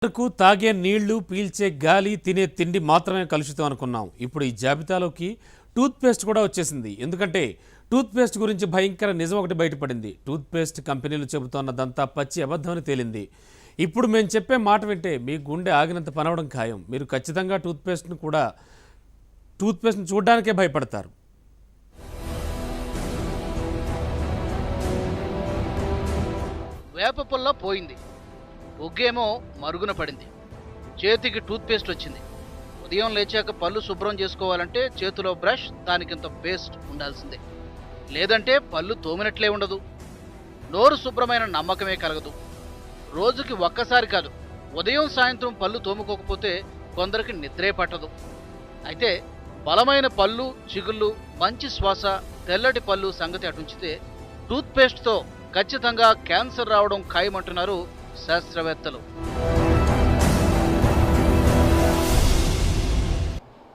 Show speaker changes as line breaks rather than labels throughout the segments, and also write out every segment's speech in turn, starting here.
వరకు తాగే నీళ్లు, పీల్చే గాలి, తినే తిండి మాత్రమే కలుషితం అనుకున్నాం. ఇప్పుడు ఈ జాబితాలోకి టూత్పేస్ట్ కూడా వచ్చేసింది. ఎందుకంటే టూత్పేస్ట్ గురించి భయంకర నిజం ఒకటి బయటపడింది. టూత్పేస్ట్ కంపెనీలు చెబుతున్నదంతా పచ్చి అబద్ధమని తేలింది. ఇప్పుడు మేము చెప్పే మాట వింటే మీ గుండె ఆగినంత పనవడం ఖాయం. మీరు ఖచ్చితంగా టూత్పేస్ట్ను చూడడానికే భయపడతారు.
వేప పుల్ల పోయింది, ఒగ్గేమో మరుగున పడింది, చేతికి టూత్పేస్ట్ వచ్చింది. ఉదయం లేచాక పళ్ళు శుభ్రం చేసుకోవాలంటే చేతిలో బ్రష్, దానికింత పేస్ట్ ఉండాల్సిందే. లేదంటే పళ్ళు తోమినట్లే ఉండదు, నోరు శుభ్రమైన నమ్మకమే కలగదు. రోజుకి ఒక్కసారి కాదు, ఉదయం సాయంత్రం పళ్ళు తోముకోకపోతే కొందరికి నిద్రే పట్టదు. అయితే బలమైన పళ్ళు, చిగుళ్ళు, మంచి శ్వాస, తెల్లటి పళ్ళు సంగతి అటుంచితే టూత్పేస్ట్తో ఖచ్చితంగా క్యాన్సర్ రావడం ఖాయమంటున్నారు శాస్త్రవేత్తలు.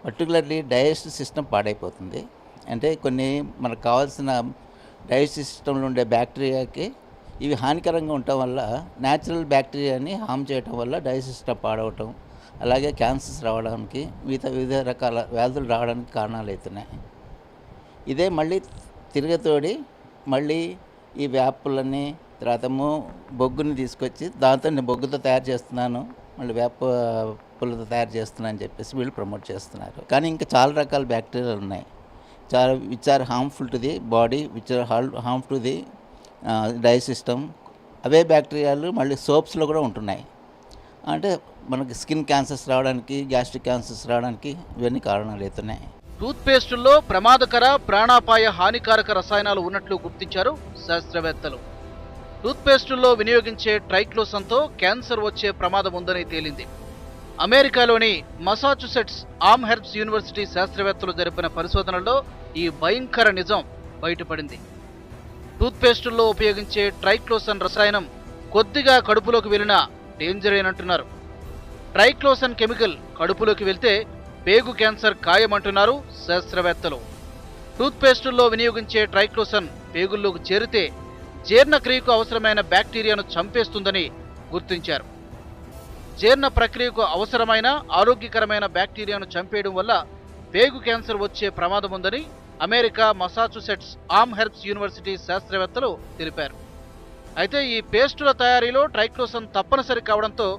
పర్టికులర్లీ డైజెస్టివ్ సిస్టమ్ పాడైపోతుంది. అంటే కొన్ని మనకు కావాల్సిన డైజెస్టివ్ సిస్టంలో ఉండే బ్యాక్టీరియాకి ఇవి హానికరంగా ఉండటం వల్ల, న్యాచురల్ బ్యాక్టీరియాని హామ్ చేయటం వల్ల డైజెస్టివ్ సిస్టమ్ పాడవటం, అలాగే క్యాన్సర్స్ రావడానికి, వివిధ రకాల వ్యాధులు రావడానికి కారణాలు అవుతున్నాయి. ఇదే మళ్ళీ తిరగతోడి మళ్ళీ ఈ వేపలని, తర్వాత బొగ్గుని తీసుకొచ్చి దాంతో నేను బొగ్గుతో తయారు చేస్తున్నాను, మళ్ళీ వేప పుల్లతో తయారు చేస్తున్నాను అని చెప్పేసి వీళ్ళు ప్రమోట్ చేస్తున్నారు. కానీ ఇంకా చాలా రకాల బ్యాక్టీరియాలు ఉన్నాయి, చాలా which are harmful to the body, which are harm to the digest system. అవే బ్యాక్టీరియాలు మళ్ళీ సోప్స్లో కూడా ఉంటున్నాయి. అంటే మనకి స్కిన్ క్యాన్సర్స్ రావడానికి, గ్యాస్ట్రిక్ క్యాన్సర్స్ రావడానికి ఇవన్నీ కారణాలు అవుతున్నాయి.
టూత్పేస్టుల్లో ప్రమాదకర, ప్రాణాపాయ హానికారక రసాయనాలు ఉన్నట్లు గుర్తించారు శాస్త్రవేత్తలు. టూత్పేస్టుల్లో వినియోగించే ట్రైక్లోసన్తో క్యాన్సర్ వచ్చే ప్రమాదం ఉందని తేలింది. అమెరికాలోని మసాచుసెట్స్ ఆమ్హెర్బ్స్ యూనివర్సిటీ శాస్త్రవేత్తలు జరిపిన పరిశోధనలో ఈ భయంకర నిజం బయటపడింది. టూత్పేస్టుల్లో ఉపయోగించే ట్రైక్లోసన్ రసాయనం కొద్దిగా కడుపులోకి వెళ్ళినా డేంజరేనంటున్నారు. ట్రైక్లోసన్ కెమికల్ కడుపులోకి వెళ్తే పేగు క్యాన్సర్ ఖాయమంటున్నారు శాస్త్రవేత్తలు. టూత్పేస్టుల్లో వినియోగించే ట్రైక్లోసన్ పేగుల్లోకి చేరితే జీర్ణక్రియకు అవసరమైన బ్యాక్టీరియాను చంపేస్తుందని గుర్తించారు. జీర్ణ ప్రక్రియకు అవసరమైన ఆరోగ్యకరమైన బ్యాక్టీరియాను చంపేయడం వల్ల పేగు క్యాన్సర్ వచ్చే ప్రమాదం ఉందని అమెరికా మసాచుసెట్స్ ఆమ్హెర్బ్స్ యూనివర్సిటీ శాస్త్రవేత్తలు తెలిపారు. అయితే ఈ పేస్టుల తయారీలో ట్రైక్లోసన్ తప్పనిసరి కావడంతో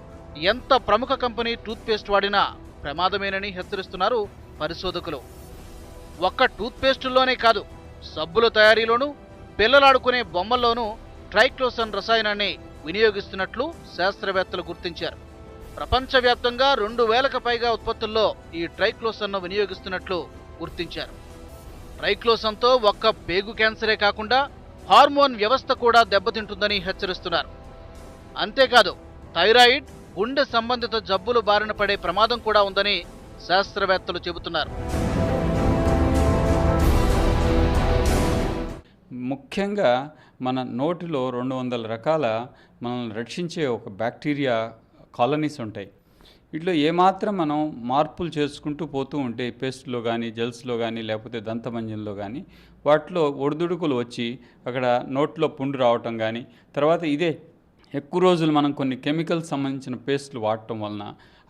ఎంత ప్రముఖ కంపెనీ టూత్పేస్ట్ వాడినా ప్రమాదమేనని హెచ్చరిస్తున్నారు పరిశోధకులు. ఒక్క టూత్పేస్టుల్లోనే కాదు, సబ్బుల తయారీలోనూ, పిల్లలాడుకునే బొమ్మల్లోనూ ట్రైక్లోసన్ రసాయనాన్ని వినియోగిస్తున్నట్లు శాస్త్రవేత్తలు గుర్తించారు. ప్రపంచవ్యాప్తంగా 2000కు పైగా ఉత్పత్తుల్లో ఈ ట్రైక్లోసన్ను వినియోగిస్తున్నట్లు గుర్తించారు. ట్రైక్లోసన్తో ఒక్క పేగు క్యాన్సరే కాకుండా హార్మోన్ వ్యవస్థ కూడా దెబ్బతింటుందని హెచ్చరిస్తున్నారు. అంతేకాదు, థైరాయిడ్, గుండె సంబంధిత జబ్బులు బారిన పడే ప్రమాదం కూడా ఉందని శాస్త్రవేత్తలు చెబుతున్నారు.
ముఖ్యంగా మన నోటిలో 200 రకాల మనల్ని రక్షించే ఒక బ్యాక్టీరియా కాలనీస్ ఉంటాయి. వీటిలో ఏమాత్రం మనం మార్పులు చేసుకుంటూ పోతూ ఉంటే, పేస్ట్లో కానీ, జెల్స్లో కానీ, లేకపోతే దంతమంజంలో కానీ, వాటిలో ఒడిదుడుకులు వచ్చి అక్కడ నోట్లో పుండు రావటం కానీ, తర్వాత ఇదే ఎక్కువ రోజులు మనం కొన్ని కెమికల్స్ సంబంధించిన పేస్ట్లు వాడటం వలన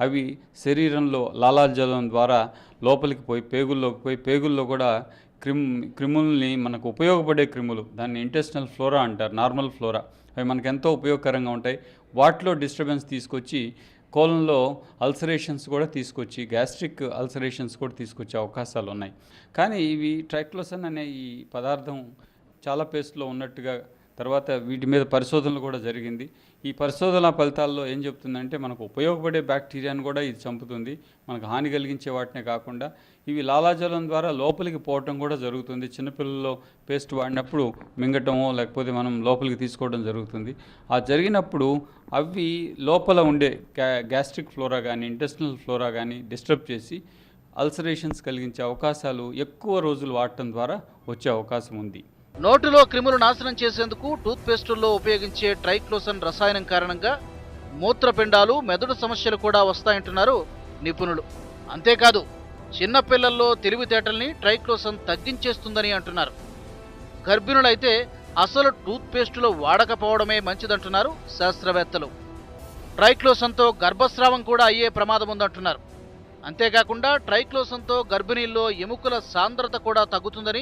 అవి శరీరంలో లాలాజలం ద్వారా లోపలికి పోయి పేగుల్లోకి పోయి, పేగుల్లో కూడా క్రిముల్ని, మనకు ఉపయోగపడే క్రిములు, దాన్ని ఇంటెస్టినల్ ఫ్లోరా అంటారు, నార్మల్ ఫ్లోరా, అవి మనకు ఎంతో ఉపయోగకరంగా ఉంటాయి. వాటిలో డిస్టర్బెన్స్ తీసుకొచ్చి కోలంలో అల్సరేషన్స్ కూడా తీసుకొచ్చి, గ్యాస్ట్రిక్ అల్సరేషన్స్ కూడా తీసుకొచ్చే అవకాశాలు ఉన్నాయి. కానీ ఇవి ట్రైక్లోసన్ అనే ఈ పదార్థం చాలా పేస్ట్లో ఉన్నట్టుగా తర్వాత వీటి మీద పరిశోధనలు కూడా జరిగింది. ఈ పరిశోధన ఫలితాల్లో ఏం చెప్తుందంటే, మనకు ఉపయోగపడే బ్యాక్టీరియాను కూడా ఇది చంపుతుంది. మనకు హాని కలిగించే వాటినే కాకుండా ఇవి లాలాజలం ద్వారా లోపలికి పోవటం కూడా జరుగుతుంది. చిన్నపిల్లల్లో పేస్ట్ వాడినప్పుడు మింగటమో లేకపోతే మనం లోపలికి తీసుకోవడం జరుగుతుంది. ఆ జరిగినప్పుడు అవి లోపల ఉండే గ్యాస్ట్రిక్ ఫ్లోరా కానీ, ఇంటెస్టినల్ ఫ్లోరా కానీ డిస్టర్బ్ చేసి అల్సరేషన్స్ కలిగించే అవకాశాలు ఎక్కువ రోజులు వాడటం ద్వారా వచ్చే అవకాశం ఉంది.
నోటిలో క్రిములు నాశనం చేసేందుకు టూత్పేస్టుల్లో ఉపయోగించే ట్రైక్లోసన్ రసాయనం కారణంగా మూత్రపిండాలు, మెదడు సమస్యలు కూడా వస్తాయంటున్నారు నిపుణులు. అంతేకాదు, చిన్నపిల్లల్లో తెలివితేటల్ని ట్రైక్లోసన్ తగ్గించేస్తుందని అంటున్నారు. గర్భిణులైతే అసలు టూత్పేస్టులు వాడకపోవడమే మంచిదంటున్నారు శాస్త్రవేత్తలు. ట్రైక్లోసన్తో గర్భస్రావం కూడా అయ్యే ప్రమాదం ఉందంటున్నారు. అంతేకాకుండా ట్రైక్లోసన్తో గర్భిణీల్లో ఎముకల సాంద్రత కూడా తగ్గుతుందని,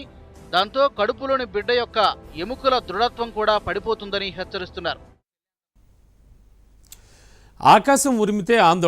దాంతో కడుపులోని బిడ్డ యొక్క ఎముకల దృఢత్వం కూడా పడిపోతుందని హెచ్చరిస్తున్నారు.
ఆకాశం ఉరిమితే ఆందోళన.